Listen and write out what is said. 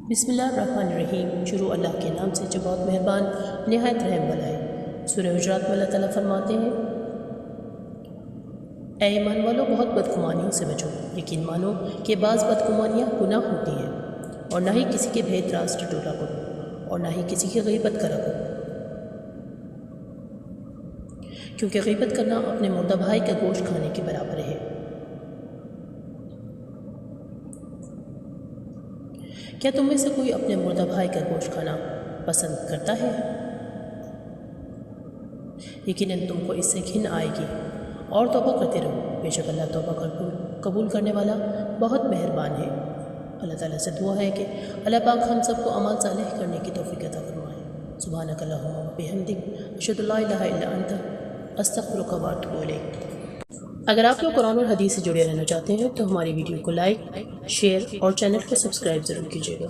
بسم اللہ الرحمن الرحیم۔ شروع اللہ کے نام سے جو بہت مہربان نہایت رحم والا ہے۔ سورہ حجرات میں اللہ تعالیٰ فرماتے ہیں، اے ایمان والو بہت بدگمانیوں سے بچو، یقین مانو کہ بعض بدگمانیاں گناہ ہوتی ہیں، اور نہ ہی کسی کے بھید راز ٹٹولا کرو، اور نہ ہی کسی کی غیبت کرا کرو، کیونکہ غیبت کرنا اپنے مردہ بھائی کا گوشت کھانے کے برابر ہے۔ کیا تم میں سے کوئی اپنے مردہ بھائی کا گوشت کھانا پسند کرتا ہے؟ یقیناً تم کو اس سے گھن آئے گی، اور توبہ کرتے رہو، بے شک اللہ توبہ قبول کرنے والا بہت مہربان ہے۔ اللہ تعالیٰ سے دعا ہے کہ اللہ پاک ہم سب کو اعمال صالح کرنے کی توفیق عطا فرمائے۔ سبحانک اللہم و بحمدک، اشہد ان لا الہ الا انت، استغفرک و اتوب الیک۔ اگر آپ لوگ قرآن اور حدیث سے جڑے رہنا چاہتے ہیں تو ہماری ویڈیو کو لائک، شیئر اور چینل کو سبسکرائب ضرور کیجیے گا۔